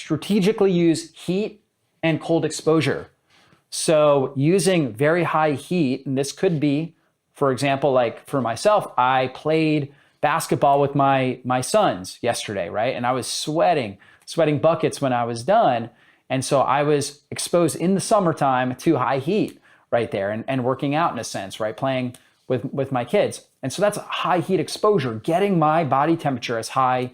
strategically use heat and cold exposure. So using very high heat, and this could be, for example, like for myself, I played basketball with my sons yesterday, right? And I was sweating buckets when I was done. And so I was exposed in the summertime to high heat right there and working out in a sense, right? Playing with my kids. And so that's high heat exposure, getting my body temperature as high,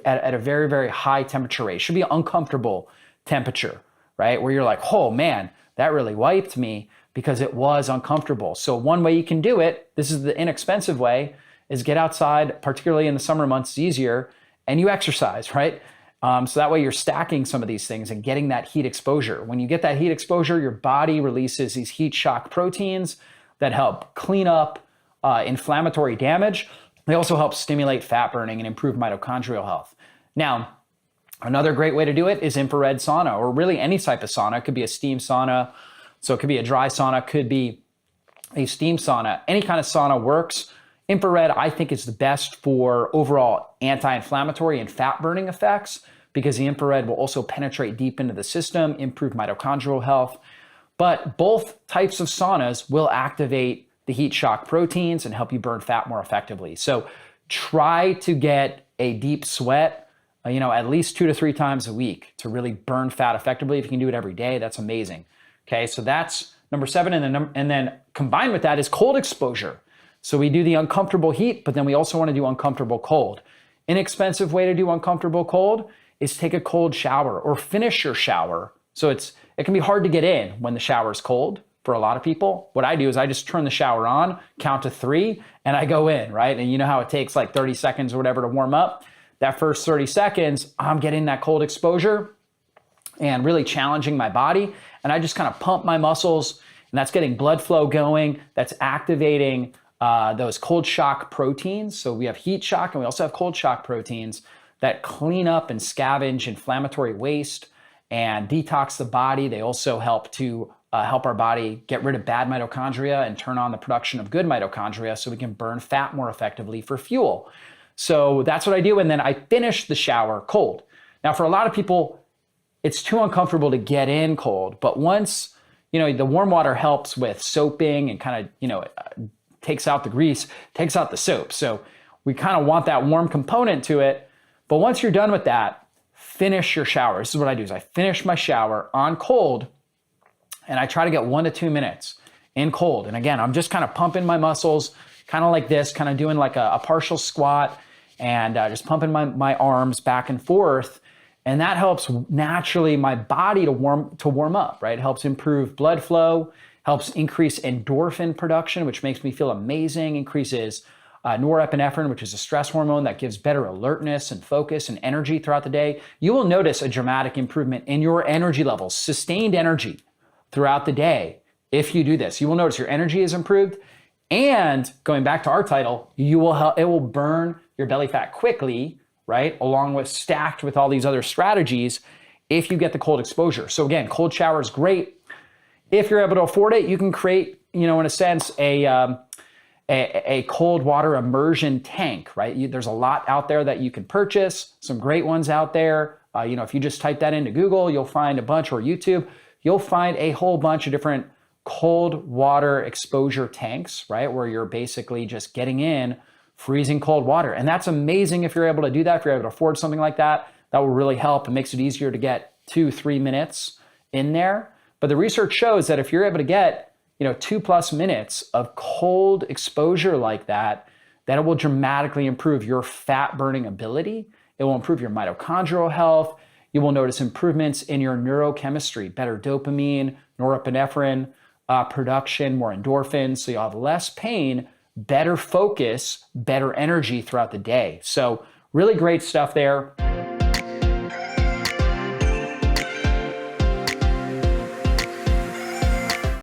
at a very, very high temperature rate. It should be an uncomfortable temperature, right? Where you're like, oh man, that really wiped me because it was uncomfortable. So one way you can do it, this is the inexpensive way, is get outside, particularly in the summer months, it's easier, and you exercise, right? So that way you're stacking some of these things and getting that heat exposure. When you get that heat exposure, your body releases these heat shock proteins that help clean up inflammatory damage. They also help stimulate fat burning and improve mitochondrial health. Now, another great way to do it is infrared sauna, or really any type of sauna. It could be a steam sauna, so it could be a dry sauna, could be a steam sauna. Any kind of sauna works. Infrared, I think, is the best for overall anti-inflammatory and fat burning effects, because the infrared will also penetrate deep into the system, improve mitochondrial health. But both types of saunas will activate the heat shock proteins and help you burn fat more effectively. So try to get a deep sweat, at least 2 to 3 times a week to really burn fat effectively. If you can do it every day, that's amazing. Okay, so that's number 7. And then combined with that is cold exposure. So we do the uncomfortable heat, but then we also want to do uncomfortable cold. Inexpensive way to do uncomfortable cold is take a cold shower or finish your shower. So it can be hard to get in when the shower is cold for a lot of people. What I do is I just turn the shower on, count to 3, and I go in, right? And you know how it takes like 30 seconds or whatever to warm up? That first 30 seconds, I'm getting that cold exposure and really challenging my body. And I just kind of pump my muscles, and that's getting blood flow going. That's activating those cold shock proteins. So we have heat shock and we also have cold shock proteins that clean up and scavenge inflammatory waste and detox the body. They also help to help our body get rid of bad mitochondria and turn on the production of good mitochondria so we can burn fat more effectively for fuel. So that's what I do. And then I finish the shower cold. Now, for a lot of people, it's too uncomfortable to get in cold. But once, the warm water helps with soaping and kind of, takes out the grease, takes out the soap. So we kind of want that warm component to it. But once you're done with that, finish your shower. This is what I do is I finish my shower on cold, and I try to get 1 to 2 minutes in cold. And again, I'm just kind of pumping my muscles, kind of like this, kind of doing like a partial squat and just pumping my arms back and forth. And that helps naturally my body to warm up, right? It helps improve blood flow, helps increase endorphin production, which makes me feel amazing, increases norepinephrine, which is a stress hormone that gives better alertness and focus and energy throughout the day. You will notice a dramatic improvement in your energy levels, sustained energy throughout the day. If you do this, you will notice your energy is improved. And going back to our title, it will burn your belly fat quickly, right? Along with stacked with all these other strategies if you get the cold exposure. So again, cold shower is great. If you're able to afford it, you can create, in a sense, a cold water immersion tank, right? There's a lot out there that you can purchase, some great ones out there. If you just type that into Google, you'll find a bunch, or YouTube, you'll find a whole bunch of different cold water exposure tanks, right? Where you're basically just getting in freezing cold water. And that's amazing if you're able to do that, if you're able to afford something like that. That will really help. It makes it easier to get 2-3 minutes in there. But the research shows that if you're able to get 2+ minutes of cold exposure like that, then it will dramatically improve your fat burning ability. It will improve your mitochondrial health. You will notice improvements in your neurochemistry, better dopamine, norepinephrine production, more endorphins. So you'll have less pain, better focus, better energy throughout the day. So really great stuff there.